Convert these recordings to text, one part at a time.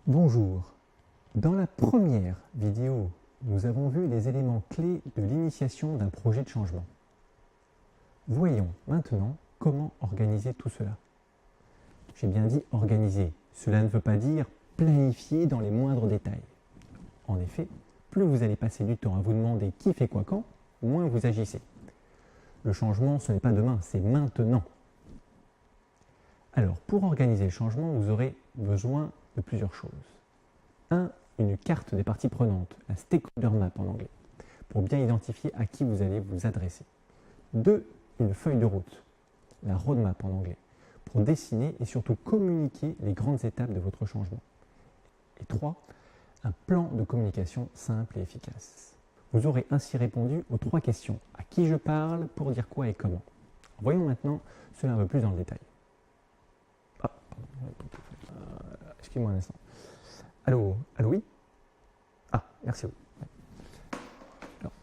Bonjour. Dans la première vidéo, nous avons vu les éléments clés de l'initiation d'un projet de changement. Voyons maintenant comment organiser tout cela. J'ai bien dit organiser. Cela ne veut pas dire planifier dans les moindres détails. En effet, plus vous allez passer du temps à vous demander qui fait quoi quand, moins vous agissez. Le changement, ce n'est pas demain, c'est maintenant. Alors, pour organiser le changement, vous aurez besoin de plusieurs choses. 1. Une carte des parties prenantes, la stakeholder map en anglais, pour bien identifier à qui vous allez vous adresser. 2. Une feuille de route, la roadmap en anglais, pour dessiner et surtout communiquer les grandes étapes de votre changement. Et 3. Un plan de communication simple et efficace. Vous aurez ainsi répondu aux 3 questions. À qui je parle, pour dire quoi et comment. Voyons maintenant cela un peu plus dans le détail. Excusez-moi un instant. Allô, oui? Ah, merci. Alors,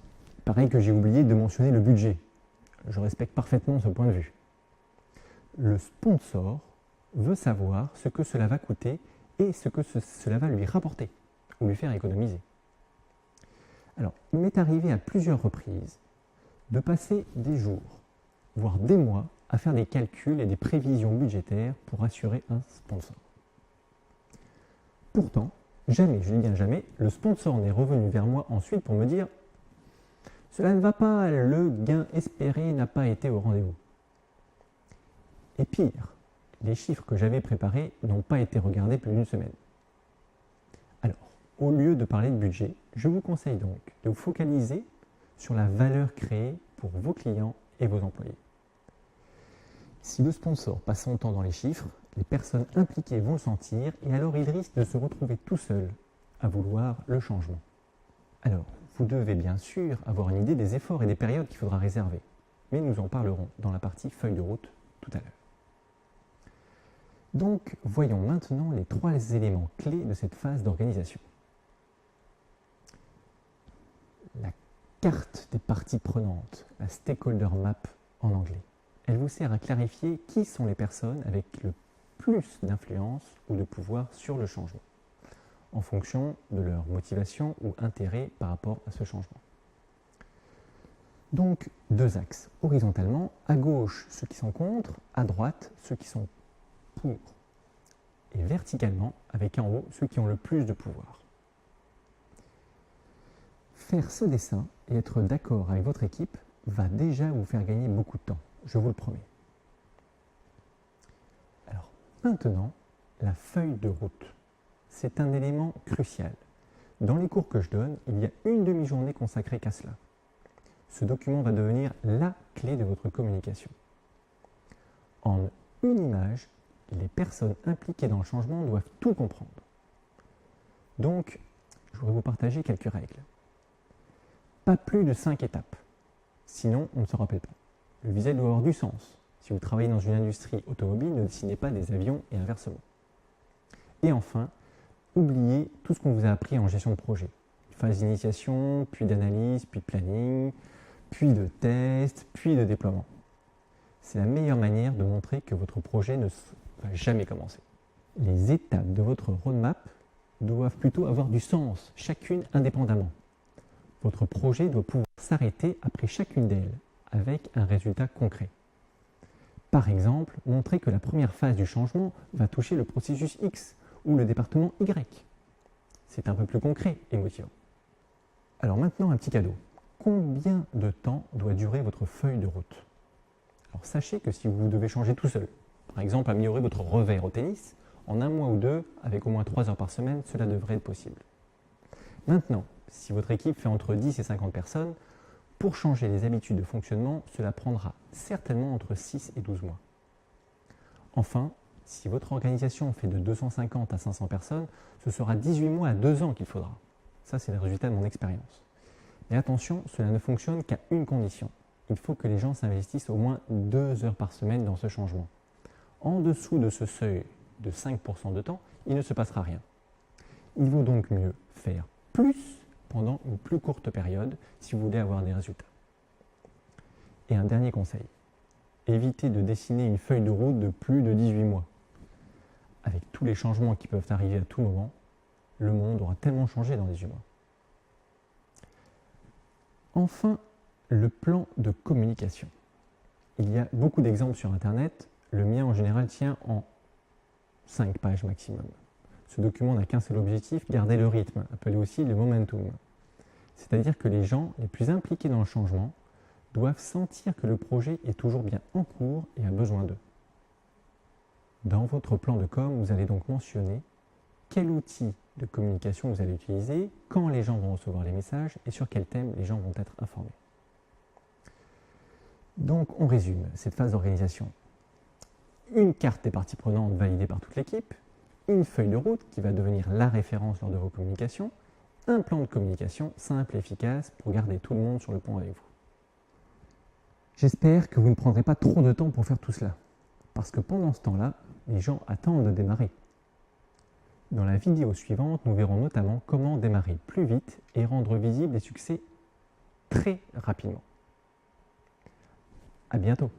pareil que j'ai oublié de mentionner le budget. Je respecte parfaitement ce point de vue. Le sponsor veut savoir ce que cela va coûter et ce que cela va lui rapporter ou lui faire économiser. Alors, il m'est arrivé à plusieurs reprises de passer des jours, voire des mois, à faire des calculs et des prévisions budgétaires pour assurer un sponsor. Pourtant, jamais, je dis bien jamais, le sponsor n'est revenu vers moi ensuite pour me dire « Cela ne va pas, le gain espéré n'a pas été au rendez-vous ». Et pire, les chiffres que j'avais préparés n'ont pas été regardés plus d'une semaine. Alors, au lieu de parler de budget, je vous conseille donc de vous focaliser sur la valeur créée pour vos clients et vos employés. Si le sponsor passe son temps dans les chiffres, les personnes impliquées vont le sentir et alors il risque de se retrouver tout seul à vouloir le changement. Alors, vous devez bien sûr avoir une idée des efforts et des périodes qu'il faudra réserver, mais nous en parlerons dans la partie feuille de route tout à l'heure. Donc, voyons maintenant les 3 éléments clés de cette phase d'organisation. La carte des parties prenantes, la stakeholder map en anglais. Elle vous sert à clarifier qui sont les personnes avec le plus d'influence ou de pouvoir sur le changement, en fonction de leur motivation ou intérêt par rapport à ce changement. Donc, 2 axes. Horizontalement, à gauche ceux qui sont contre, à droite ceux qui sont pour. Et verticalement, avec en haut ceux qui ont le plus de pouvoir. Faire ce dessin et être d'accord avec votre équipe va déjà vous faire gagner beaucoup de temps. Je vous le promets. Alors, maintenant, la feuille de route. C'est un élément crucial. Dans les cours que je donne, il y a une demi-journée consacrée qu'à cela. Ce document va devenir la clé de votre communication. En une image, les personnes impliquées dans le changement doivent tout comprendre. Donc, je voudrais vous partager quelques règles. Pas plus de 5 étapes. Sinon, on ne se rappelle pas. Le visuel doit avoir du sens. Si vous travaillez dans une industrie automobile, ne dessinez pas des avions et inversement. Et enfin, oubliez tout ce qu'on vous a appris en gestion de projet. Phase d'initiation, puis d'analyse, puis de planning, puis de test, puis de déploiement. C'est la meilleure manière de montrer que votre projet ne va jamais commencer. Les étapes de votre roadmap doivent plutôt avoir du sens, chacune indépendamment. Votre projet doit pouvoir s'arrêter après chacune d'elles, avec un résultat concret. Par exemple, montrer que la première phase du changement va toucher le processus X ou le département Y. C'est un peu plus concret et motivant. Alors maintenant, un petit cadeau. Combien de temps doit durer votre feuille de route? Alors sachez que si vous devez changer tout seul, par exemple améliorer votre revers au tennis, en 1 mois ou 2, avec au moins 3 heures par semaine, cela devrait être possible. Maintenant, si votre équipe fait entre 10 et 50 personnes, pour changer les habitudes de fonctionnement, cela prendra certainement entre 6 et 12 mois. Enfin, si votre organisation fait de 250 à 500 personnes, ce sera 18 mois à 2 ans qu'il faudra. Ça, c'est le résultat de mon expérience. Mais attention, cela ne fonctionne qu'à une condition. Il faut que les gens s'investissent au moins 2 heures par semaine dans ce changement. En dessous de ce seuil de 5% de temps, il ne se passera rien. Il vaut donc mieux faire plus pendant une plus courte période si vous voulez avoir des résultats. Et un dernier conseil, évitez de dessiner une feuille de route de plus de 18 mois. Avec tous les changements qui peuvent arriver à tout moment, le monde aura tellement changé dans les 18 mois. Enfin, le plan de communication. Il y a beaucoup d'exemples sur Internet. Le mien, en général, tient en 5 pages maximum. Ce document n'a qu'un seul objectif, garder le rythme, appelé aussi le momentum. C'est-à-dire que les gens les plus impliqués dans le changement doivent sentir que le projet est toujours bien en cours et a besoin d'eux. Dans votre plan de com, vous allez donc mentionner quel outil de communication vous allez utiliser, quand les gens vont recevoir les messages et sur quel thème les gens vont être informés. Donc on résume cette phase d'organisation. Une carte des parties prenantes validée par toute l'équipe, une feuille de route qui va devenir la référence lors de vos communications, un plan de communication simple et efficace pour garder tout le monde sur le pont avec vous. J'espère que vous ne prendrez pas trop de temps pour faire tout cela, parce que pendant ce temps-là, les gens attendent de démarrer. Dans la vidéo suivante, nous verrons notamment comment démarrer plus vite et rendre visibles les succès très rapidement. À bientôt.